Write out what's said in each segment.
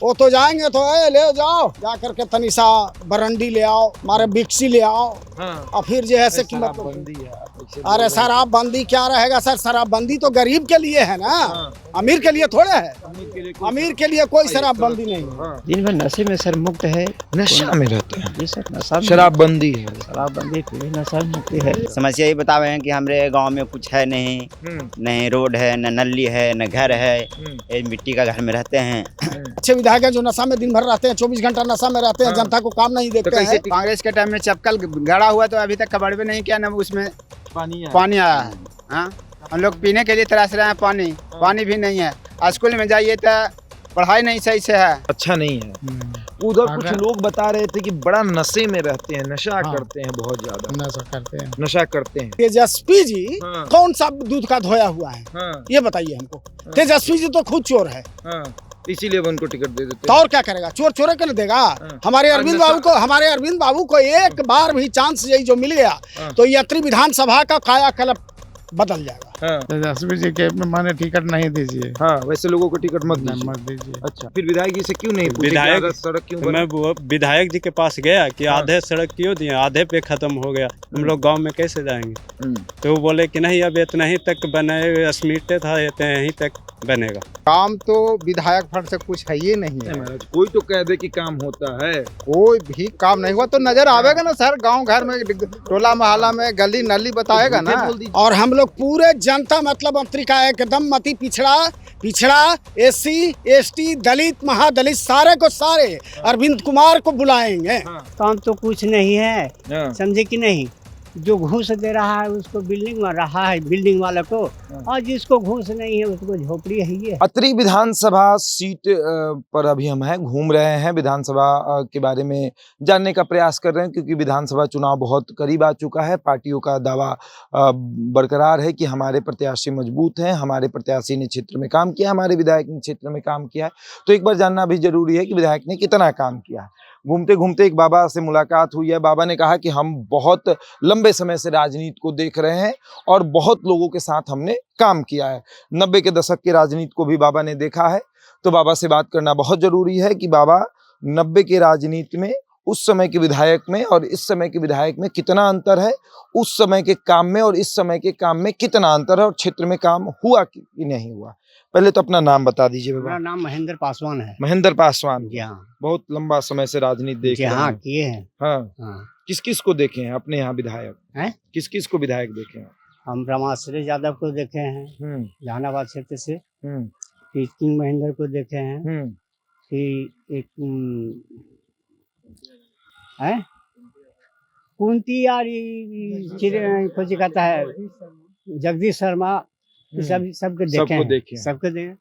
वो तो जाएंगे तो ले जाओ जा करके तनिषा बरंडी ले आओ, मारे बिक्सी ले आओ। हाँ। और फिर जो है से कि मतलब शराबबंदी है आप ऐसे बोल अरे रहे हैं। शराबबंदी क्या रहेगा सर, शराबबंदी तो गरीब के लिए है ना, हाँ। अमीर के लिए थोड़े है। अमीर के लिए कोई अमीर के लिए कोई हाँ, शराबबंदी नहीं है। हाँ। दिन भर नशे में सर मुक्त है। नशा में रहते हैं, जी सर, नशा में शराबबंदी है। शराबबंदी पूरी नशा मुक्त है। समस्या ये बतावे हैं कि हमारे गांव में कुछ है नहीं, नहीं रोड है, न नली है, न घर है, ये मिट्टी का घर में रहते हैं। अच्छे विधायक हैं जो नशा में दिन भर रहते हैं, 24 घंटा नशा में रहते हैं, हाँ। जनता को काम नहीं तो देखते कैसे हैं। कांग्रेस के टाइम में चपकल गड़ा हुआ तो अभी तक कबाड़ भी नहीं किया ना, उसमें पानी पानी आया है। हाँ, हम लोग पीने के लिए तराश रहे हैं पानी भी नहीं है। स्कूल में जाइए तो पढ़ाई नहीं सही से है। अच्छा नहीं है। उधर कुछ लोग बता रहे थे कि बड़ा नशे में रहते हैं, नशा करते हैं, बहुत ज्यादा नशा करते हैं। तेजस्वी जी हाँ। कौन सा दूध का धोया हुआ है, हाँ, ये बताइए हमको। तेजस्वी जी तो खुद चोर है, हाँ, इसीलिए वो उनको टिकट दे देते तो और क्या करेगा, चोर चोरे के लिए देगा। हमारे अरविंद बाबू को एक बार भी चांस यही जो मिल गया तो यात्री विधानसभा का कायाकल्प बदल जाएगा। हाँ, तेजस्वी जी के माने टिकट नहीं दीजिए, हाँ, वैसे लोगों को टिकट मत दीजिए। मत दीजिए। अच्छा, फिर विधायक जी से क्यों नहीं पूछे कि विधायक- आधा सड़क क्यों तो बना? मैं वो विधायक जी के पास गया कि हाँ। आधे सड़क क्यों दिए, आधे पे खत्म हो गया, हम लोग गांव में कैसे जाएंगे। हम्म, तो वो बोले कि नहीं अब इतना ही तक बने, स्मीटे था इतना ही तक बनेगा। काम तो विधायक फंड से कुछ है ही नहीं नहीं है। महाराज, कोई तो कह दे कि काम होता है। कोई भी काम नहीं हुआ तो नजर आवेगा ना सर, गांव घर में, टोला मोहल्ला में, गली नली बताएगा ना। बोल दीजिए। और हम लोग पूरे जनता मतलब मंत्री का एकदम मती पिछड़ा एससी एसटी दलित महादलित सारे को सारे अरविंद कुमार को बुलाएंगे। काम तो कुछ नहीं है, हाँ, समझे कि नहीं। जो घूस दे रहा है उसको बिल्डिंग में रहा है, बिल्डिंग वाले को, और जिसको घूस नहीं है उसको झोपड़ी है ये। अतरी विधानसभा सीट पर अभी हम हैं, घूम रहे हैं, विधानसभा के बारे में जानने का प्रयास कर रहे हैं, क्योंकि विधानसभा चुनाव बहुत करीब आ चुका है। पार्टियों का दावा बरकरार है कि हमारे प्रत्याशी मजबूत हैं, हमारे प्रत्याशी ने क्षेत्र में काम किया, हमारे विधायक ने क्षेत्र में काम किया है। तो एक बार जानना भी जरूरी है कि विधायक ने कितना काम किया है। घूमते घूमते एक बाबा से मुलाकात हुई है। बाबा ने कहा कि हम बहुत लंबे समय से राजनीति को देख रहे हैं और बहुत लोगों के साथ हमने काम किया है। 90 के दशक की राजनीति को भी बाबा ने देखा है। तो बाबा से बात करना बहुत जरूरी है कि बाबा 90 के राजनीति में, उस समय के विधायक में और इस समय के विधायक में कितना अंतर है, उस समय के काम में और इस समय के काम में कितना अंतर है, और क्षेत्र में काम हुआ कि नहीं हुआ। पहले तो अपना नाम बता दीजिए बाबा। मेरा नाम महेंद्र पासवान है। महेंद्र पासवान। जी हाँ, बहुत लंबा समय से राजनीति देख जी रहे हाँ, हैं। किए हैं। हाँ, हाँ। किस किस को देखे हैं अपने यहाँ विधायक हैं? किस किस को विधायक देखे हैं? हम रमाश्री यादव को देखे हैं जहानाबाद क्षेत्र से, फिर किंग महेंद्र को देखे हैं, फिर एक है कुंती यार कुछ कहता है जगदीश शर्मा, सबके देखे हैं, सबके देखे।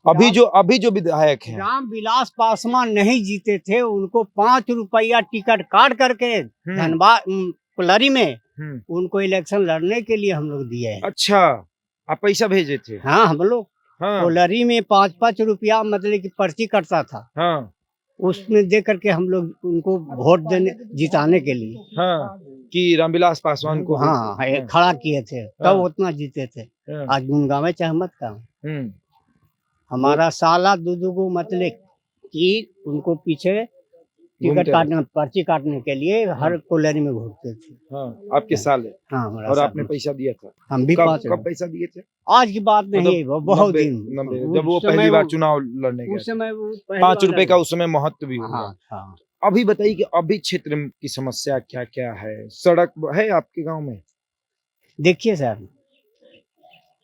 अभी जो विधायक हैं, रामविलास पासवान नहीं जीते थे, उनको 5 रुपया टिकट काट करके धनबाद कुलरी में उनको इलेक्शन लड़ने के लिए हम लोग दिए हैं। अच्छा, आप पैसा भेजे थे? हाँ, हम लोग हाँ, कुलरी में 5-5 रुपया मतलब की पर्ची कटता था, हाँ, उसमें दे करके हम लोग उनको वोट देने जिताने के लिए, हाँ, कि रामविलास पासवान को हाँ खड़ा किए थे, तब उतना जीते थे। आज गुनगावे चाहे मत का, हमारा साला दूधू को मतलब कि उनको पीछे टिकट काटने, पर्ची काटने के लिए हर कोलरी में घूमते थे। हाँ, आपके साल है। हाँ, हमारा और आपने पैसा दिया था? हम भी कब पैसा दिए थे? आज की बात नहीं है, वो बहुत दिन, जब वो पहली बार चुनाव लड़ने गए, उस समय 5 रुपए का उस समय महत्व भी हुआ। हाँ। अभी बताइए कि अभी क्षेत्र की समस्या क्या क्या है? सड़क है आपके गांव में? देखिए सर,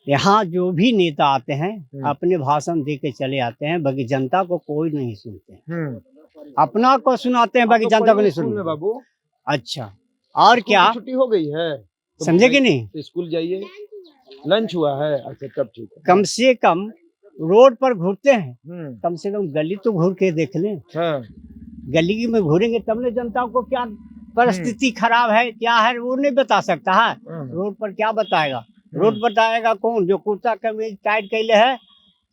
यहाँ जो भी नेता आते हैं अपने भाषण दे के चले आते हैं, बाकी जनता को कोई नहीं सुनते। अपना को सुनाते हैं, बाकी जनता को नहीं सुनते बाबू। अच्छा, और क्या छुट्टी हो गई है? तो समझे कि नहीं? तो स्कूल जाइए, लंच हुआ है? अच्छा, तब ठीक है। कम से कम रोड पर घूरते हैं, कम से कम गली तो घूर के देख लें। हाँ, गली में घूरेंगे तब ने जनता को क्या परिस्थिति खराब है, क्या है, वो नहीं बता सकता है। रोड पर क्या बताएगा? रोड बताएगा कौन? जो कुर्ता कमीज टाइट कैले है,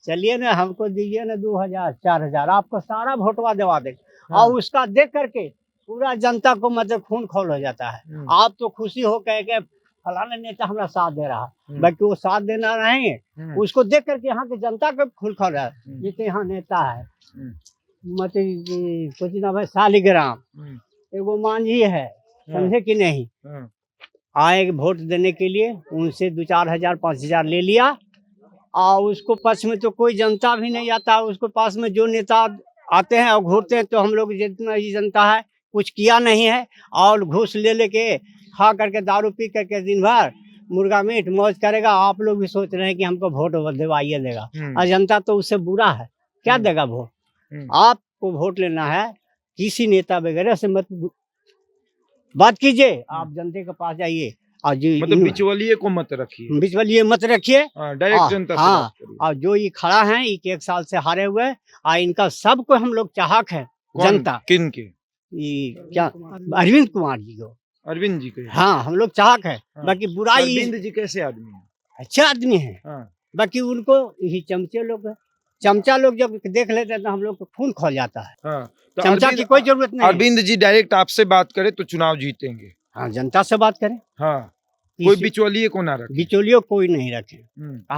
चलिए ना हमको दीजिए ना 2000 4000, आपको सारा भोटवा दिवा देगा। और उसका देख करके पूरा जनता को मतलब खून खौल हो जाता है। आप तो खुशी हो कह के फलाना नेता हमारा साथ दे रहा है, बाकी वो साथ देना रहेंगे, उसको देख करके यहाँ की जनता को खून खौल रहा है, जैसे यहाँ नेता है मत कुछ ना भाई शालिग्राम एगो मांझी है, समझे कि नहीं। आए वोट देने के लिए, उनसे 2-4 हजार 5 हजार ले लिया, और उसको पास में तो कोई जनता भी नहीं आता। उसको पास में जो नेता आते हैं और घूरते हैं, तो हम लोग जितना ही जनता है कुछ किया नहीं है, और घूस ले लेके खा करके दारू पी करके दिन भर मुर्गा मीट मौज करेगा। आप लोग भी सोच रहे हैं कि हमको वोट दिवाइए देगा, और जनता तो उससे बुरा है, क्या देगा वोट। आपको वोट लेना है, किसी नेता वगैरह से मत बात कीजिए, आप जनता के पास जाइए। और जो मतलब बिचौलिए को मत रखिए, बिचौलिए मत रखिए, डायरेक्ट जनता से हाँ। बात करिए। और जो ये खड़ा है, ये 1 साल से हारे हुए, और इनका सबको हम लोग चाहक है, कौन? जनता। किन के? ये क्या, अरविंद कुमार जी को, अरविंद जी के? हाँ, हम लोग चाहक है। हाँ। बाकी बुराई, अरविंद जी कैसे आदमी है? अच्छे आदमी है, हाँ। बाकी उनको यही चमचे लोग है। चमचा लोग जब देख लेते हैं तो हम लोग को खून खोल जाता है। हाँ। तो चमचा की कोई जरूरत नहीं है। अरविंद जी डायरेक्ट आपसे बात करे तो चुनाव जीतेंगे। हाँ, जनता से बात करें, हाँ, कोई बिचौलिए को ना रखे। बिचौलियों कोई नहीं रखे।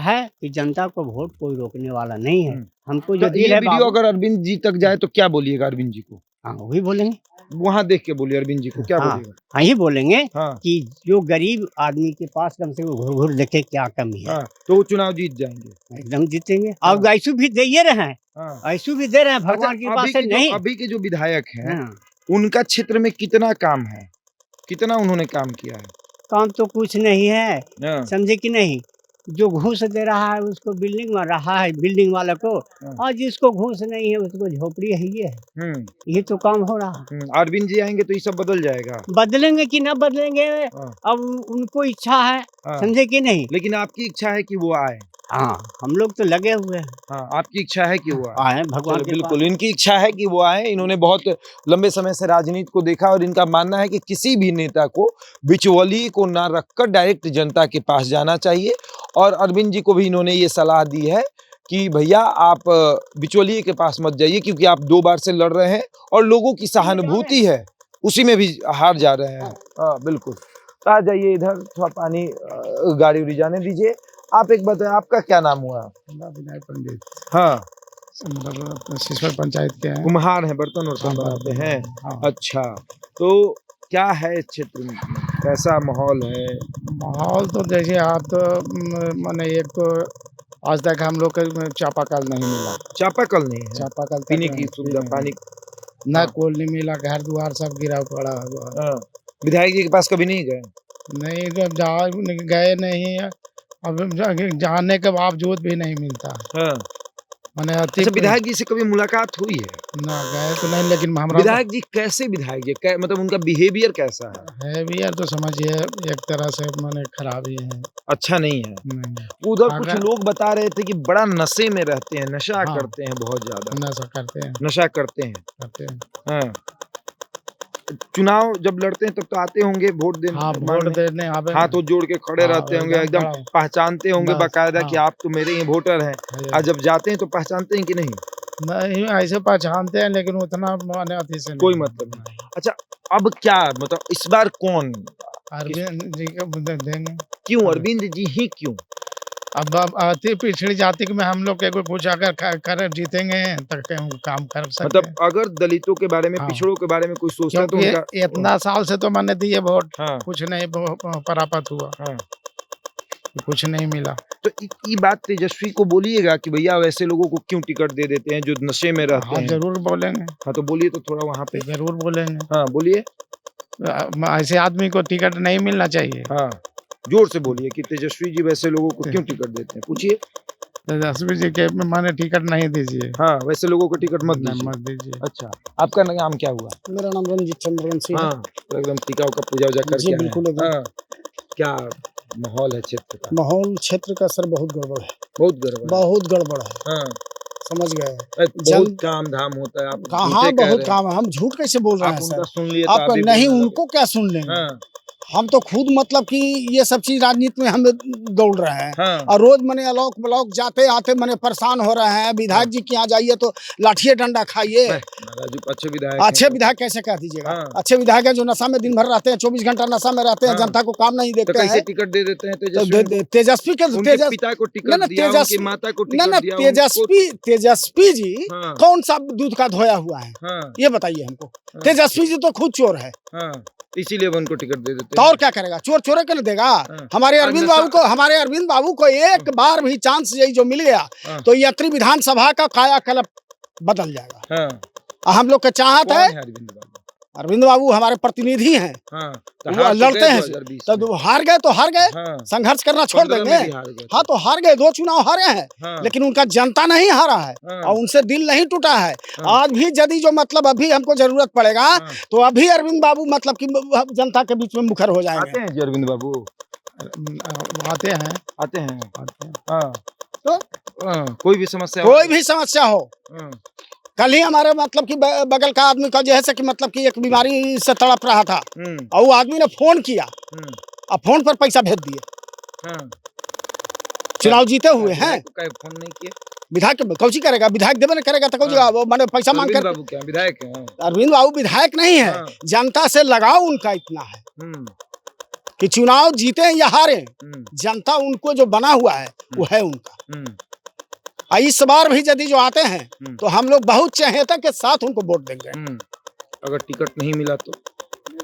है कि जनता को वोट कोई रोकने वाला नहीं है। हमको जो तो दिल ये है वीडियो अगर अरविंद जी तक जाए तो क्या बोलिएगा अरविंद जी को? हाँ, वही बोलेंगे, वहाँ देख के बोलिए अरविंद जी को, क्या हाँ, बोलिएगा? हाँ, ही बोलेंगे हाँ। कि जो गरीब आदमी के पास कम से कम घुर घुर देखे क्या कमी है। हाँ, तो वो चुनाव जीत जाएंगे, एकदम जीतेंगे। अब ऐसू भी दे ही रहे हैं, हाँ। ऐसू भी दे रहे हैं, भगवान की बात से नहीं। अभी के जो विधायक हैं, हाँ, उनका क्षेत्र में कितना काम है, कितना उन्होंने काम किया है? काम तो कुछ नहीं है, हाँ। समझे कि नहीं। जो घूस दे रहा है उसको बिल्डिंग में रहा है, बिल्डिंग वाले को, और जिसको घूस नहीं है उसको झोपड़ी है। ये तो काम हो रहा है। अरविंद जी आएंगे तो ये सब बदल जाएगा। बदलेंगे कि ना बदलेंगे, अब उनको इच्छा है, समझे कि नहीं। लेकिन आपकी इच्छा है कि वो आए। हाँ, हम लोग तो लगे हुए हैं। हाँ, आपकी इच्छा है कि वो आए, भगवान के बिल्कुल इनकी इच्छा है कि वो आए। इन्होंने बहुत लंबे समय से राजनीति को देखा और इनका मानना है कि किसी भी नेता को बिचौलिए को ना रखकर डायरेक्ट जनता के पास जाना चाहिए। और अरविंद जी को भी इन्होंने ये सलाह दी है कि भैया आप बिचौलिए के पास मत जाइए, क्योंकि आप 2 बार से लड़ रहे हैं और लोगों की सहानुभूति है उसी में भी हार जा रहे हैं। हाँ, बिल्कुल। आ जाइए इधर, थोड़ा पानी गाड़ी उड़ी जाने दीजिए। आप एक बताएं, आपका क्या नाम हुआ? विनय पंडित। हाँ, सिसवर पंचायत के हैं। कुम्हार हैं, बर्तन वर्तन बनाते हैं। हाँ। अच्छा, तो क्या है इस क्षेत्र में, कैसा माहौल है? माहौल तो जैसे आप माने, एक तो आज तक हम लोग को चापाकल नहीं मिला। चापाकल नहीं है? चापाकल पीने की सुविधा, पानी न कोल नहीं मिला, घर द्वार सब गिरा पड़ा हुआ। हाँ। विधायक जी के पास कभी नहीं गए? नहीं, जब जा गए नहीं, अब जाने के बावजूद भी नहीं मिलता। हाँ। मैंने अच्छा, विधायक जी से कभी मुलाकात हुई है? ना गए तो नहीं, लेकिन हमारा विधायक जी कैसे विधायक जी मतलब उनका बिहेवियर कैसा है? भी यार, तो समझिए एक तरह से मैंने खराब ही है। अच्छा नहीं है। नहीं, उधर कुछ लोग बता रहे थे कि बड़ा नशे में रहते हैं, नशा हाँ। करते हैं, बहुत ज्यादा नशा करते हैं। नशा करते हैं। करते हैं। हाँ। चुनाव जब लड़ते हैं तब तो आते होंगे वोट देने? हाँ, वोट देने आवे, हाथों जोड़ के खड़े हाँ, रहते होंगे, एकदम खड़ा। पहचानते होंगे बस, बाकायदा कि हाँ। आप तो मेरे ही वोटर हैं। और जब जाते हैं तो पहचानते हैं कि नहीं? नहीं, ऐसे पहचानते हैं, लेकिन उतना माने अति से कोई मतलब नहीं। अच्छा, अब क्या मतलब इस बार कौन? अरविंद जी को देंगे। क्यों अरविंद जी ही क्यों? अब अति पिछड़ी जाति में हम लोग के कुछ अगर कर जीतेंगे तो काम कर सकते मतलब अगर दलितों के बारे में, हाँ। पिछड़ों के बारे में कोई सोचता है तो क्योंकि उनका इतना साल से तो मैंने दिए वोट, हाँ। कुछ नहीं प्राप्त हुआ। हाँ। कुछ नहीं मिला। तो ये बात तेजस्वी को बोलिएगा कि भैया वैसे लोगों को क्यों टिकट दे देते हैं जो नशे में रहते हाँ, हैं? जरूर बोलेंगे। हाँ, तो बोलिए तो थोड़ा वहाँ पे। जरूर बोलेंगे। हाँ, बोलिए। ऐसे आदमी को टिकट नहीं मिलना चाहिए। हाँ, जोर से बोलिए कि तेजस्वी जी वैसे लोगों को क्यों टिकट देते हैं, पूछिए। तेजस्वी जी के माने टिकट नहीं दीजिए। हाँ, वैसे लोगों को टिकट मत नहीं, दीजिए। मत दीजिए। अच्छा, आपका नाम क्या हुआ? मेरा नाम रंजीत चंद्र वंशी है। हाँ, तो एकदम टीका का पूजा वूजा करके जी, आए हैं। बिल्कुल, एकदम। हाँ, क्या माहौल है क्षेत्र का? माहौल क्षेत्र का सर बहुत गड़बड़ है, बहुत गड़बड़। बहुत गड़बड़ है, हाँ, समझ गए। बहुत काम धाम होता है। आप कहाँ झूठे कह बहुत रहे हैं। काम है, हम झूठ कैसे बोल रहे आप हैं उनका सर? सुन लिए तो आप आप भी नहीं, बोलने उनको क्या सुन लेंगे? हाँ, हम तो खुद मतलब कि ये सब चीज राजनीति में हम दौड़ रहे हैं हाँ। और रोज मने अलोक ब्लॉक जाते आते मने परेशान हो रहे हैं। विधायक जी के यहाँ जाइए तो लाठिए डंडा खाइए। राजू अच्छे विधायक अच्छे हैं। विधायक कैसे कह दीजिएगा? हाँ। अच्छे विधायक है जो नशा में दिन भर रहते हैं, 24 घंटा नशा में रहते हैं, हाँ। जनता को काम नहीं तो देते कैसे हैं। टिकट दे देते हैं तो तेजस्वी? तेजस्वी के उनके पिता को टिकट ना, दिया, उनकी माता को ना टिकट दिया, तेजस्वी जी हाँ। कौन सा दूध का धोया हुआ है? हाँ, ये बताइए हमको। हाँ। तेजस्वी जी तो खुद चोर है, हाँ, इसीलिए वो उनको टिकट दे देते तो हैं। और क्या करेगा? चोर चोरे के न देगा। हाँ। हमारे और अरविंद नशा- बाबू को एक बार भी चांस यही जो मिल गया हाँ। तो यात्री विधानसभा का कायाकल्प बदल जाएगा। हाँ। हम लोग का चाहत कौन है। है अरविंद बाबू? अरविंद बाबू हमारे प्रतिनिधि हैं। हाँ, तो वो हार तो लड़ते गए हैं 2020 में। तो हार गए तो हार गए, हाँ, संघर्ष करना छोड़ 15 देंगे। में भी हार गए थे। हाँ तो हार गए, 2 चुनाव हारे हैं, हाँ, लेकिन उनका जनता नहीं हारा है हाँ, और उनसे दिल नहीं टूटा है। हाँ। आज भी यदि जो मतलब अभी हमको जरूरत पड़ेगा हाँ। तो अभी अरविंद बाबू मतलब कि जनता के बीच में मुखर हो जाएंगे। आते हैं जी अरविंद बाबू? आते हैं। आते हैं। हाँ, तो कोई भी समस्या कोई भी समस्या हो। हाँ, कल ही हमारे मतलब कि बगल का आदमी का जैसे कि मतलब कि एक बीमारी से तड़प रहा था और वो आदमी ने फोन किया और फोन पर पैसा भेज दिए। हाँ। चुनाव जीते हुए हैं। विधायक को काहे फोन नहीं किया? विधायक कौची करेगा? विधायक देवे न करेगा तो कौची वो मैंने पैसा मांग अरविंद कर। बाबू क्या विधायक हैं? अरविंद बाबू विधायक नहीं है, हाँ। जनता से लगाव उनका इतना है हम्म, कि चुनाव जीते या हारे, हम्म, जनता उनको जो बना हुआ है वो है उनका। हम्म, और इस बार भी यदि जो आते हैं तो हम लोग बहुत चहेता के साथ उनको वोट देंगे। हम्म। अगर टिकट नहीं मिला तो?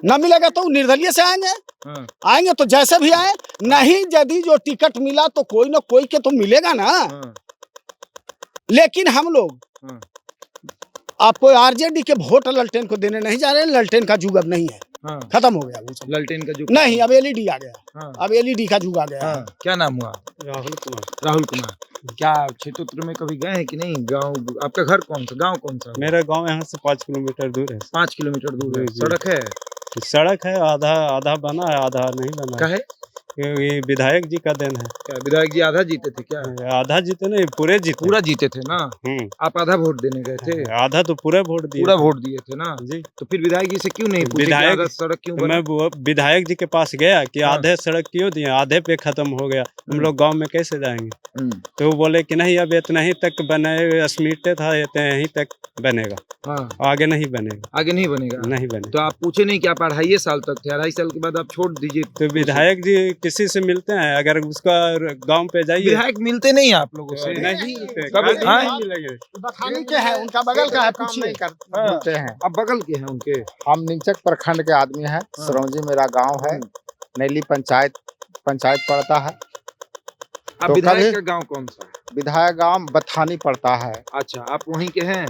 न मिलेगा तो निर्दलीय से आएंगे। हाँ, आएंगे तो जैसे भी आए, नहीं यदि जो टिकट मिला तो कोई ना कोई के तो मिलेगा ना। हाँ, लेकिन हम लोग हाँ। आपको आरजेडी के वोट ललटेन को देने नहीं जा रहे हैं। ललटेन का युग अब नहीं है, हाँ, खत्म हो गया वो सब। ललटेन का जो नहीं, अब एलईडी आ गया। हाँ, अब एलईडी का युग आ गया। हाँ। क्या नाम हुआ? राहुल कुमार। राहुल कुमार। क्या क्षेत्र में कभी गए हैं कि नहीं? गांव आपका घर कौन सा, गांव कौन सा? मेरा गांव यहाँ से 5 किलोमीटर दूर है। 5 किलोमीटर दूर है। जी, जी। सड़क है? सड़क है, आधा आधा बना है, आधा नहीं बना क्या है। है? ये विधायक जी का देन है। क्या विधायक जी आधा जीते थे क्या? आधा जीते नहीं, पूरे जीते। पूरा जीते थे ना? हम्म, आप आधा वोट देने गए थे? आधा तो पूरा वोट दिए। पूरा वोट दिए थे ना? जी। तो फिर विधायक जी से क्यों नहीं पूछे कि विधायक- आधा सड़क क्यों तो बना? मैं वो विधायक जी के पास गया कि हाँ। आधे सड़क क्यों दिए, आधे पे खत्म हो गया, हम लोग गांव में कैसे जाएंगे? तो वो बोले कि नहीं, अब इतना ही तक बने, स्मीटे था इतना यहीं तक बनेगा, हाँ, आगे नहीं बनेगा। आगे नहीं बनेगा। नहीं बनेगा। तो आप पूछे नहीं कि आप 2.5 साल तक थे, 2.5 साल के बाद आप छोड़ दीजिए? तो विधायक जी किसी से मिलते हैं, अगर उसका गांव पे जाइए विधायक मिलते नहीं आप लोगों से? नहीं मिलते, कब- कभी हाँ? नहीं मिलेंगे। बथानी के हैं, उनका बगल का है, पूछिए। मिलते हैं। अब बगल के हैं उनके? हम नीचक प्रखंड के आदमी हैं। सरौजी मेरा गांव है। नैली पंचायत पंचायत पड़ता है। आप तो विधायक कभी- का गांव कौन सा है? विधायक गांव बथानी पड़ता है। अच्छा, आप वहीं के हैं?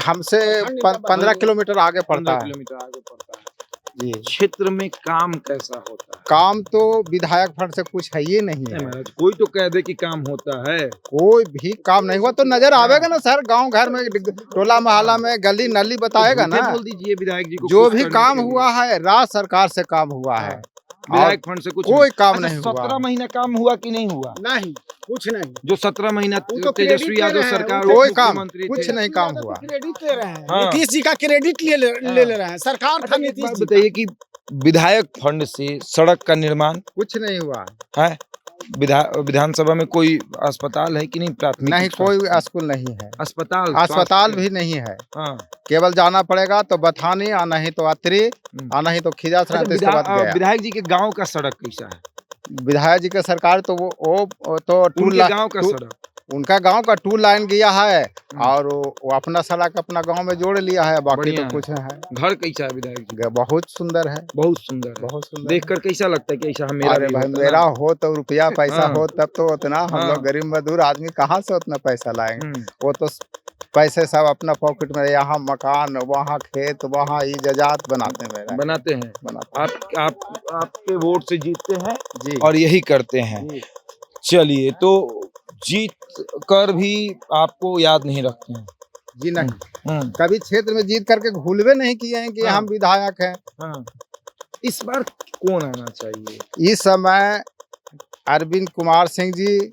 हमसे 15 किलोमीटर आगे पड़ता 15 है। किलोमीटर आगे पड़ता है। जी। क्षेत्र में काम कैसा होता है? काम तो विधायक फंड से कुछ है ही नहीं नहीं है। महाराज, कोई तो कह दे कि काम होता है। कोई भी काम नहीं हुआ तो नजर आवेगा ना सर। गांव घर में टोला मोहल्ला में गली नली बताएगा झूठे ना। बोल दीजिए विधायक जी को। जो खुश भी करने काम के लिए। हुआ है राज्य सरकार से काम हुआ है। विधायक फंड से कुछ कोई काम अच्छा, नहीं हुआ। 17 महीना काम हुआ कि नहीं हुआ? नहीं, कुछ नहीं। जो 17 महीना उनको तेजस्वी क्रेडिट यादव ले रहे हैं, सरकार उनको कोई काम मुख्यमंत्री कुछ थे। नहीं काम हुआ। क्रेडिट ले रहे हैं, हाँ। नीतीश जी का क्रेडिट ले रहे हैं। सरकार था अच्छा, एक नीतीश बात जी। बताइए कि विधायक फंड से सड़क का निर्माण कुछ नहीं हुआ। है? विधानसभा में कोई अस्पताल है कि नहीं? प्राथमिक नहीं, स्वास्थ्य कोई स्कूल नहीं है। अस्पताल अस्पताल स्वास्थ्य- भी नहीं है। हाँ। केवल जाना पड़ेगा तो बथानी, आ नहीं तो अत्री, आ नहीं तो खिजा अच्छा, इसके बाद गया। विधायक जी के गांव का सड़क कैसा है? विधायक जी का सरकार तो वो तो उनके गांव का सड़क? उनका गांव का 2 लाइन गया है और वो अपना सड़क अपना गांव में जोड़ लिया है। बाकी बढ़िया तो है। कुछ है। घर कैसा है विधायक जी? बहुत सुंदर है। बहुत सुंदर है। बहुत सुंदर देखकर कैसा लगता है कि ऐसा मेरा अरे भी भाई, होता मेरा ना? हो तो रुपया पैसा हाँ। हो तब तो उतना। हम हाँ। लोग गरीब मजदूर आदमी कहाँ से उतना पैसा लाएंगे? हम्म, वो तो पैसे सब अपना पॉकेट में, यहाँ मकान, वहाँ खेत, वहाँ ये जजात बनाते हैं। बनाते हैं। बनाते आप आपके वोट से जीतते हैं जी। और यही करते हैं। जी। चलिए, तो जीत कर भी आपको याद नहीं रखते हैं? जी नहीं, हम्म, कभी क्षेत्र में जीत करके भूलवे नहीं किए हैं कि हाँ। हम विधायक हैं। हाँ। इस बार कौन आना चाहिए? इस समय अरविंद कुमार सिंह जी,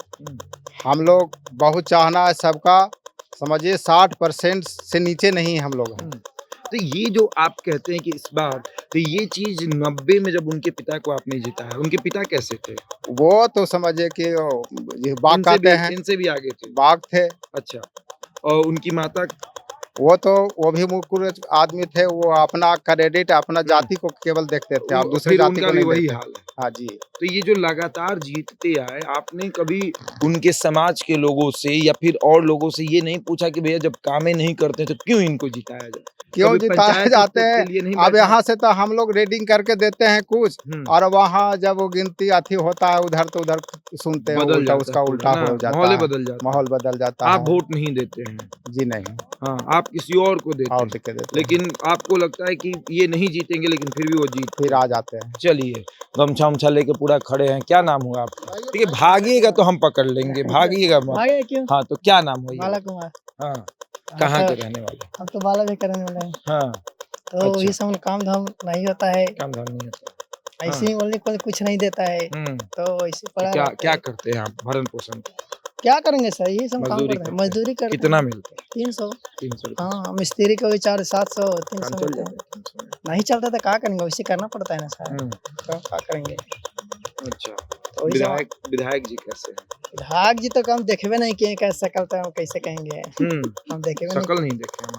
हम लोग बहुत चाहना है सबका। समझिए 60% से नीचे नहीं हम लोग हैं। तो ये जो आप कहते हैं कि इस बार तो ये चीज 90 में जब उनके पिता को आपने जिताया, उनके पिता कैसे थे? वो तो समझिए कि ये बाघ कहते हैं, इनसे भी आगे थे। बाघ थे। अच्छा, और उनकी माता? वो भी मूर्ख आदमी थे। वो अपना क्रेडिट, अपना जाति को केवल देखते थे, आप दूसरी फिर जाति उनका को भी नहीं वही देखते। हाल है। हाँ जी। तो ये जो लगातार जीतते आए, आपने कभी उनके समाज के लोगों से या फिर और लोगों से ये नहीं पूछा कि भैया जब कामें नहीं करते तो क्यों इनको जिताया जाए? क्यों कभी जिताए पंचायत जाते स्टेज के हैं? लिए नहीं अब बैठे? यहाँ से तो हम लोग रेडिंग करके देते हैं कुछ, और वहाँ जब वो गिनती अथी होता है उधर तो उधर सुनते हैं बदल उल्टा, जाता उसका है उल्टा पूरा ना, हो जाता माहौल है, बदल जाता है। माहौल बदल जाता आप है। वोट नहीं देते हैं? जी नहीं, हाँ, आप किसी और को देते और हैं, देते हैं। लेकिन आपको लगता है कि ये नहीं जीतेंगे, लेकिन फिर भी वो जीत फिर आ जाते हैं। चलिए, गमछा उमछा लेके पूरा खड़े हैं। क्या नाम होगा आपका? ठीक है, भागिएगा तो हम पकड़ लेंगे, भागिएगा मत। आगे क्यों? हाँ, तो क्या नाम है? बाला कुमार। हाँ, कहाँ के रहने वाले? हम तो बाला भी करने वाले हैं, हाँ, तो अच्छा। ये सब काम धाम नहीं होता है, काम धाम नहीं होता। ऐसे ही बोलने को कुछ नहीं देता है, तो ऐसे पड़ा क्या रहता क्या है। करते हैं आप भरण पोषण? क्या करेंगे सर, ये सब काम मजदूरी करते हैं, करते हैं। मजदूरी करते कितना हैं। मिलता है? 300। 300 रुपये। हाँ, मिस्त्री को भी 400-700 काम 300 चल मिलते जाता हैं। है 300 में। नहीं चलता तो क्या करेंगे, वैसे करना पड़ता है ना सर, हम्म, तो क्या करेंगे। अच्छा। तो वही सब- विधायक जी कैसे हैं? विधायक जी तो हम देखबे नहीं किए, कैसे शकल तो हम कैसे कहेंगे, हम देखे भी नहीं। शकल नहीं देखे हम।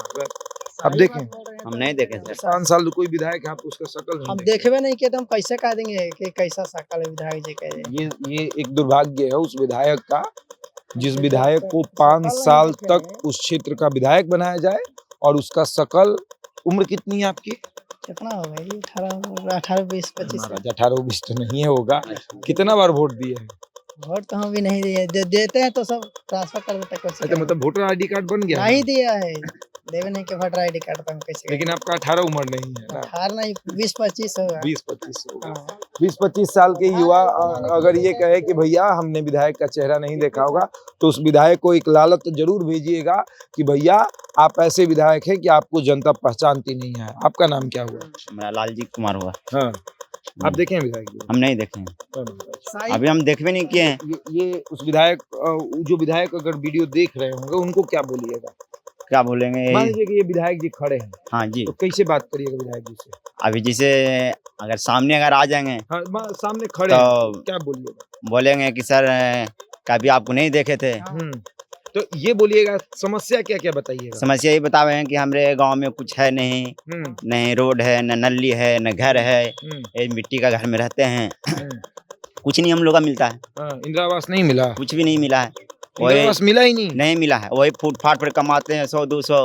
अब देखें, हम नहीं देखे सर। 5 साल कोई विधायक है, आप उसका शकल नहीं हम देखे। देखबे नहीं किए तो हम कैसे कह देंगे कि कैसा शकल है विधायक जी का। ये एक दुर्भाग्य है उस विधायक का, जिस विधायक को 5 साल तक उस क्षेत्र का विधायक बनाया जाए और उसका शकल। उम्र कितनी है आपकी? कितना होगा ये 18 20 25 महाराज 18-19 तो नहीं होगा। कितना बार वोट दिए हैं? वोट तो हम भी नहीं दिए, देते हैं तो सब ट्रांसफर कर देते हैं, कैसे अच्छा, मतलब वोटर आईडी कार्ड बन गया? नहीं दिया है, देवे नहीं के वोटर आईडी कार्ड तो हम कैसे लेकिन आपका 18 उम्र नहीं है ना? 18 नहीं 20-25 होगा। 20-25 होगा। हाँ। 20-25 साल के युवा अगर ये कहे कि भैया हमने विधायक का चेहरा नहीं देखा होगा, तो उस विधायक को एक लालच तो जरूर भेजिएगा कि भैया आप ऐसे विधायक हैं कि आपको जनता पहचानती नहीं है। आपका नाम क्या हुआ? मेरा लालजी कुमार हुआ। हाँ, आप देखे हैं विधायक जी? हम नहीं देखे हैं, अभी हम देखबे नहीं किए हैं। ये उस विधायक जो विधायक अगर वीडियो देख रहे होंगे उनको क्या बोलिएगा? क्या बोलेंगे? मान लीजिए कि ये विधायक जी खड़े हैं, हाँ जी, तो कैसे बात करिएगा विधायक जी से? अभी जिसे अगर सामने अगर आ जाएंगे हाँ, सामने खड़े हैं, तो क्या बोलिएगा? बोलेंगे कि सर कभी आपको नहीं देखे थे। तो ये बोलिएगा, समस्या क्या क्या बताइएगा? समस्या ये बतावे हैं कि हमारे गांव में कुछ है नहीं, नहीं रोड है, न नली है, न घर है, ये मिट्टी का घर में रहते हैं, कुछ नहीं हम लोग का मिलता है, इंदिरा आवास नहीं मिला? कुछ भी नहीं मिला है, इंदिरा आवास मिला ही नहीं? नहीं मिला है। वही फुटपाथ पर कमाते हैं 100-200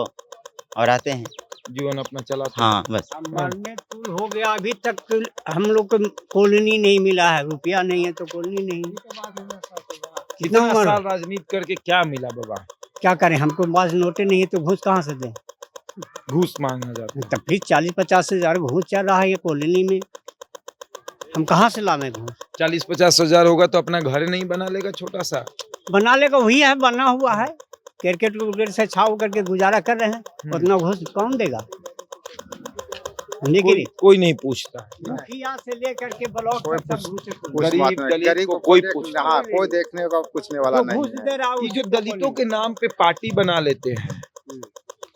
और रहते हैं, जीवन अपना चलाते हाँ बस। मरने पुल हो गया, अभी तक हम लोग को कॉलोनी नहीं मिला है, रुपया नहीं है तो कॉलोनी नहीं है। कितना इतना उम्र साल राजनीति करके क्या मिला बाबा? क्या करें, हमको पास नोटे नहीं है तो घूस कहाँ से दें? घूस मांगा जाता है। तब फिर 40-50 हजार घूस चल रहा है ये कॉलोनी में, हम कहाँ से लावे घूस? 40-50 हजार होगा तो अपना घर नहीं बना लेगा छोटा सा? बना लेगा, वही है बना हुआ है, क्रिकेट उर्केट से छाव करके गुजारा कर रहे हैं, उतना घूस कौन देगा? कोई नहीं पूछता है। मुखिया से लेकर के ब्लॉक कोई तक सब घूस गरीब दलित को कोई पूछता हाँ, कोई देखने का पूछने वाला नहीं है। दे रहा है। ये जो दलितों के नाम पे पार्टी बना लेते हैं,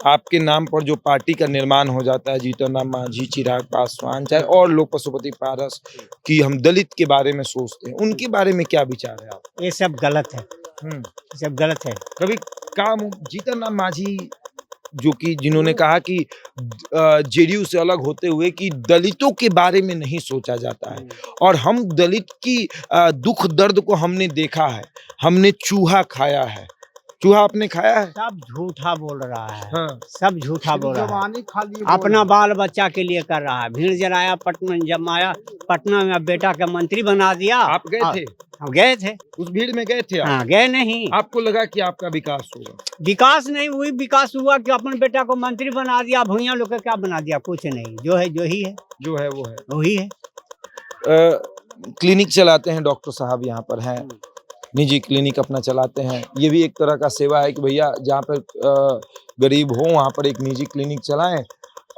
आपके नाम पर जो पार्टी का निर्माण हो जाता है, जीतन राम मांझी, चिराग पासवान, चाहे और लोग, पशुपति पारस, कि हम दलित के बारे में सोचते हैं, उनके बारे में क्या विचार है आप? ये सब गलत है, ये सब गलत है। कभी काम जीतन राम मांझी जो कि जिन्होंने कहा कि जेडीयू से अलग होते हुए कि दलितों के बारे में नहीं सोचा जाता है, और हम दलित की दुख दर्द को हमने देखा है, हमने चूहा खाया है। चूहा आपने खाया है? सब झूठा बोल रहा है, हाँ। सब झूठा बोल रहा है, अपना बाल बच्चा के लिए कर रहा है। भीड़ जराया पटना, जमाया पटना में, बेटा का मंत्री बना दिया। आप गए थे? हम गए थे, उस भीड़ में गए थे आप? हाँ गए नहीं। आपको लगा कि आपका विकास होगा? विकास नहीं, वही विकास हुआ कि अपन बेटा को मंत्री बना दिया, भूया लोग का क्या बना दिया? कुछ नहीं, जो है जो ही है, जो है वो है, वही है। क्लिनिक चलाते हैं डॉक्टर साहब, यहाँ पर हैं, निजी क्लिनिक अपना चलाते हैं। ये भी एक तरह का सेवा है कि भैया जहाँ पर गरीब हो वहाँ पर एक निजी क्लिनिक चलाएं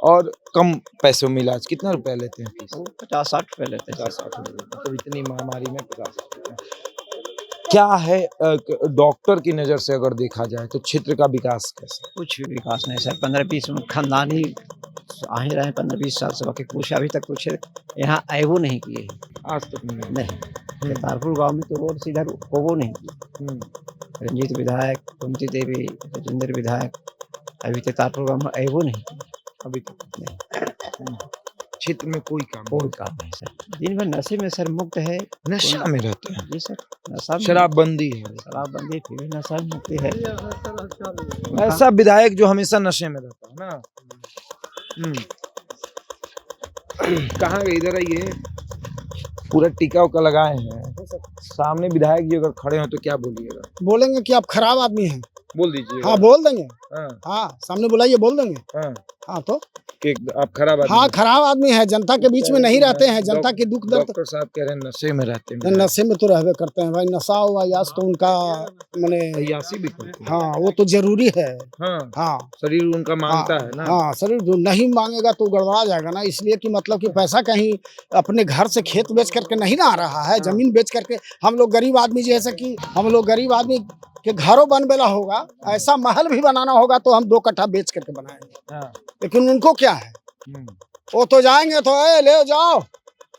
और कम पैसों में इलाज। कितना रुपया लेते हैं फीस? 50-60 रुपए लेते हैं। 50-60 रुपये, मतलब इतनी महामारी में 50-60 रुपये। क्या है डॉक्टर की नज़र से अगर देखा जाए तो क्षेत्र का विकास कैसे? कुछ भी विकास नहीं सर, 15-20 खानदानी आ ही रहे हैं 15-20 साल से, बाकी कुछ अभी तक कुछ यहाँ आए वो नहीं किए हैं। आज तक नहीं। नहीं, तारपुर गांव में तो रोड सीधा वो नहीं की। रंजीत विधायक, कुंती देवी, राजेंद्र विधायक, अभी तक तारपुर गांव में आए वो नहीं की अभी तक नहीं। क्षेत्र में कोई काम कोई काम नहीं सर। दिन भर नशे में सर मुक्त है। नशा में रहते हैं। जी सर, नशा शराबबंदी है। शराबबंदी, फिर भी नशा मुक्ति है। ऐसा विधायक जो हमेशा नशे में रहता है ना। कहाँ गए? इधर आइए। पूरा टीका उका लगाए हैं। सामने विधायक जी अगर खड़े हो तो क्या बोलिएगा? बोलेंगे कि आप खराब आदमी हैं। बोल दीजिए। हाँ बोल देंगे। हाँ। हाँ सामने बुलाइए, बोल देंगे। हाँ। हाँ तो कि आप खराब आदमी हाँ हैं। खराब आदमी है, जनता के बीच में नहीं रहते हैं, जनता की दुख दर्द। डॉक्टर साहब कह रहे हैं नशे में रहते हैं। नशे में तो रहबे करते हैं भाई, नशा हुआ यास तो उनका माने अय्यासी भी करते हैं। हाँ वो तो जरूरी है। हाँ। हाँ शरीर उनका मांगता है ना। हाँ शरीर जो नहीं मांगेगा तो गड़बड़ा जाएगा ना, इसलिए कि मतलब कि पैसा कहीं अपने घर से खेत बेच करके नहीं ना आ रहा है, जमीन बेच करके। हम लोग गरीब आदमी जैसे कि हम लोग गरीब आदमी के घरों बनबेला होगा, ऐसा महल भी बनाना होगा तो हम 2 कट्ठा बेच करके बनाएंगे। हाँ। लेकिन उनको क्या है, वो तो जाएंगे तो ले जाओ,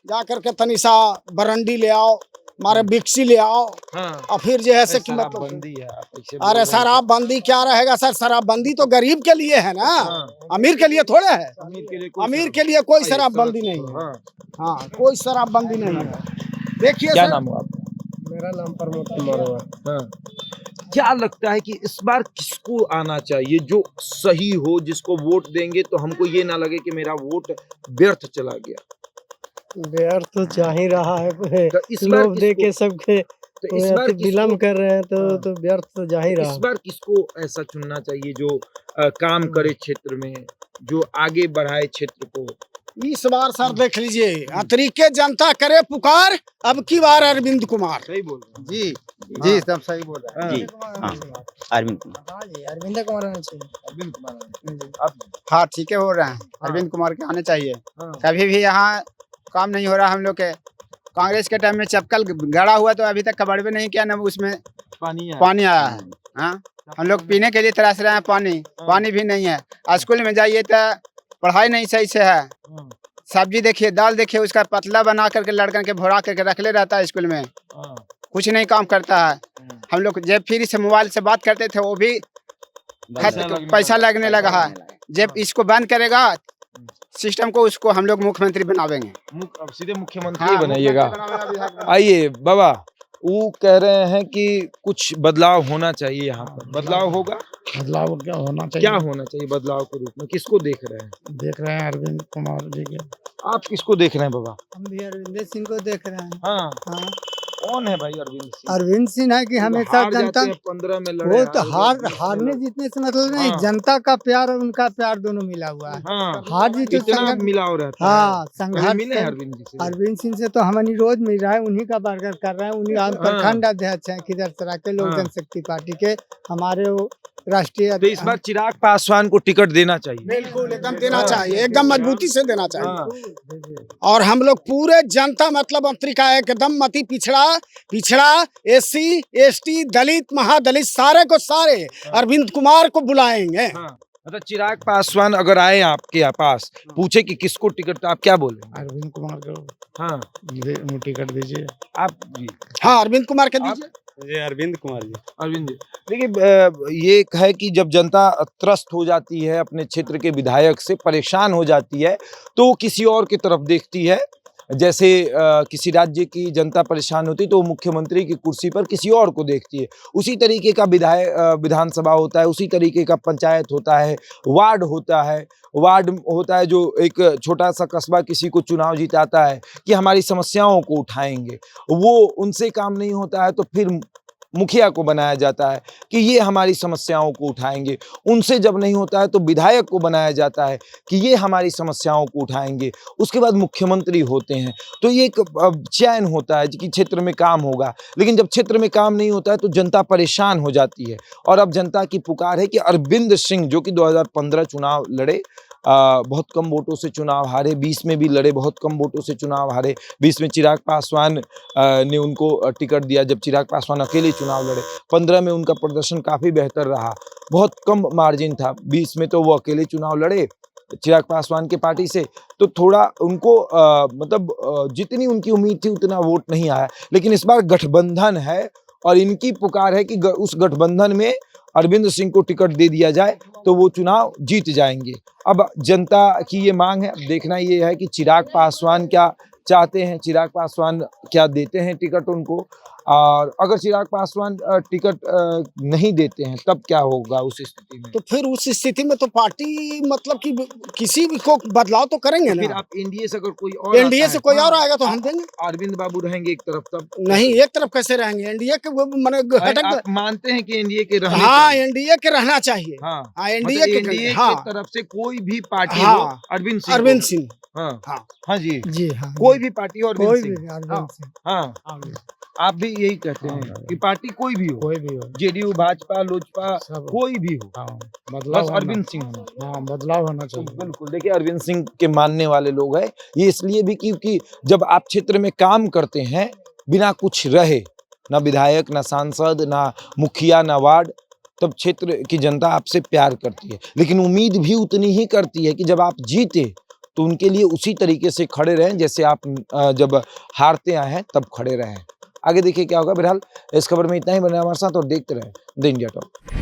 जा करके तनिसा बरंडी ले आओ, मारे बिक्सी ले आओ। हाँ। और फिर जो है से कि मतलब शराबबंदी है। अरे शराबबंदी क्या रहेगा सर, शराबबंदी तो गरीब के लिए है ना। अमीर के लिए थोड़े है। अमीर के लिए कोई शराबबंदी नहीं है। हाँ कोई शराबबंदी नहीं है। देखिए क्या सर, नाम हुआ आपका? मेरा नाम प्रमोद कुमार हुआ। हाँ। क्या लगता है कि इस बार किसको आना चाहिए जो सही हो, जिसको वोट देंगे तो हमको ये ना लगे कि मेरा वोट व्यर्थ चला गया? व्यर्थ तो जा ही रहा है, तो इस बार लोभ दे के सबके तो इस बार विलम्ब कर रहे हैं तो व्यर्थ तो जा ही रहा। इस बार किसको ऐसा चुनना चाहिए जो काम करे क्षेत्र में, जो आगे बढ़ाए क्षेत्र को? इस बार सर देख लीजिए, अतरीके जनता करे पुकार, अब की बार अरविंद कुमार। सही बोल रहे जी जी सब सही बोल रहे हैं। जी हाँ, अरविंद कुमार। अरविंद कुमार आना चाहिए। अरविंद कुमार। हाँ ठीक है, बोल रहे हैं अरविंद कुमार के आने चाहिए। हाँ। कभी भी यहाँ काम नहीं हो रहा हम लोग के। कांग्रेस के टाइम में चपकल गड़ा हुआ तो अभी तक कबाड़वे नहीं किया, न उसमें पानी आया है। हाँ हम लोग पीने के लिए तराश रहे हैं पानी भी नहीं है। स्कूल में जाइए तो पढ़ाई नहीं सही से है। सब्जी देखिए, दाल देखिए, उसका पतला बना करके लड़कन के भोरा करके रख ले रहता है स्कूल में, कुछ नहीं काम करता है। हम लोग जब फिर से मोबाइल से बात करते थे वो भी पैसा लगने लगा है। जब इसको बंद करेगा सिस्टम को, उसको हम लोग मुख्यमंत्री बनावेंगे। अब सीधे मुख्यमंत्री बनाइएगा। आइए बाबा, वो कह रहे हैं कि कुछ बदलाव होना चाहिए यहाँ पर। बदलाव होगा? बदलाव क्या होना चाहिए? क्या होना चाहिए बदलाव के रूप में? किसको देख रहे हैं? देख रहे हैं अरविंद कुमार जी के। आप किसको देख रहे हैं बाबा? हम भी अरविंद सिंह को देख रहे हैं। हाँ। हाँ कौन है भाई अरविंद सिंह? अरविंद सिंह है कि हमेशा जनता 15 में लड़े, वो तो हारने जीतने से मतलब नहीं, हाँ। जनता का प्यार और उनका प्यार दोनों मिला हुआ है। हाँ। हार जीत तो कितना संघर्ष- मिलाव रहता है। हाँ कभी संघर्ष मिले से- अरविंद जी से? अरविंद सिंह से तो हमारी रोज मिल रहा है, उन्हीं का बरकत कर रहे हैं। उन्हीं हम हाँ। प्रखंड अध्यक्ष हैं खिदरसराय के लोक हाँ। जनशक्ति पार्टी के, हमारे वो राष्ट्रीय तो इस बार चिराग पासवान को टिकट देना चाहिए। बिल्कुल एकदम देना चाहिए, एकदम मजबूती से देना चाहिए। हाँ। और हम लोग पूरे जनता मतलब अंतरिका एकदम मती पिछड़ा SC ST दलित महादलित सारे को सारे अरविंद कुमार को बुलाएंगे। हाँ। मतलब चिराग पासवान अगर आए आपके पास, पूछे कि किसको टिकट, तो आप क्या बोलेंगे? अरविंद कुमार को हाँ। टिकट दीजिए आप जी। हाँ अरविंद कुमार के दीजिए। ये अरविंद कुमार जी। अरविंद जी, देखिए ये है कि जब जनता त्रस्त हो जाती है, अपने क्षेत्र के विधायक से परेशान हो जाती है, तो वो किसी और की तरफ देखती है। जैसे किसी राज्य की जनता परेशान होती है तो वो मुख्यमंत्री की कुर्सी पर किसी और को देखती है। उसी तरीके का विधानसभा होता है, उसी तरीके का पंचायत होता है, वार्ड होता है जो एक छोटा सा कस्बा किसी को चुनाव जिताता है कि हमारी समस्याओं को उठाएंगे। वो उनसे काम नहीं होता है तो फिर मुखिया को बनाया जाता है कि ये हमारी समस्याओं को उठाएंगे। उनसे जब नहीं होता है तो विधायक को बनाया जाता है कि ये हमारी समस्याओं को उठाएंगे। उसके बाद मुख्यमंत्री होते हैं। तो ये एक चयन होता है कि क्षेत्र में काम होगा, लेकिन जब क्षेत्र में काम नहीं होता है तो जनता परेशान हो जाती है। और अब जनता की पुकार है कि अरविंद सिंह जो कि 2015 चुनाव लड़े, बहुत कम वोटों से चुनाव हारे, 20 में भी लड़े, बहुत कम वोटों से चुनाव हारे। 20 में चिराग पासवान ने उनको टिकट दिया जब चिराग पासवान अकेले चुनाव लड़े। 15 में उनका प्रदर्शन काफ़ी बेहतर रहा, बहुत कम मार्जिन था। 20 में तो वो अकेले चुनाव लड़े चिराग पासवान के पार्टी से, तो थोड़ा उनको जितनी उनकी उम्मीद थी उतना वोट नहीं आया। लेकिन इस बार गठबंधन है और इनकी पुकार है कि उस गठबंधन में अरविंद सिंह को टिकट दे दिया जाए तो वो चुनाव जीत जाएंगे। अब जनता की ये मांग है, अब देखना ये है कि चिराग पासवान क्या चाहते हैं, चिराग पासवान क्या देते हैं टिकट उनको, और अगर चिराग पासवान टिकट नहीं देते हैं तब क्या होगा उस स्थिति में। तो फिर उस स्थिति में तो पार्टी मतलब कि किसी भी को बदलाव तो करेंगे फिर ना। आप एनडीए से अगर कोई और एनडीए आता से है, कोई और हाँ, आएगा तो हम देंगे। अरविंद बाबू रहेंगे एक तरफ तब नहीं, एक तरफ कैसे रहेंगे? एनडीए के माने घटक। आप मानते हैं कि एनडीए के रहने हाँ, चाहिए? एनडीए के रहना चाहिए। हाँ, हाँ, एनडीए मतलब के एनडीए हाँ, की तरफ से कोई भी पार्टी हाँ, हो अरविंद सिंह अरविंद को। सिंह। हाँ हाँ। हाँ जी, जी हाँ कोई भी पार्टी हो अरविंद कोई सिंह। भी अरविंद सिंह हाँ, आप भी यही कहते हैं कि पार्टी कोई भी हो, कोई भी हो जेडीयू, भाजपा, लोजपा, सब कोई भी हो, हाँ, बस बदलाव होना, अरविंद सिंह होना चाहिए। हाँ बदलाव होना चाहिए। बिल्कुल, देखिए अरविंद सिंह के मानने वाले लोग हैं, ये इसलिए भी क्योंकि जब आप क्षेत्र में काम करते हैं बिना कुछ रहे, ना विधायक, ना सांसद, ना मुखिया, ना वार्ड, तब क्षेत्र की जनता आपसे प्यार करती है। लेकिन उम्मीद भी उतनी ही करती है कि जब आप जीते तो उनके लिए उसी तरीके से खड़े रहें जैसे आप जब हारते आए हैं तब खड़े रहें। आगे देखिए क्या होगा। बहरहाल इस खबर में इतना ही, बने हमारे साथ और देखते रहें द इंडिया टॉक।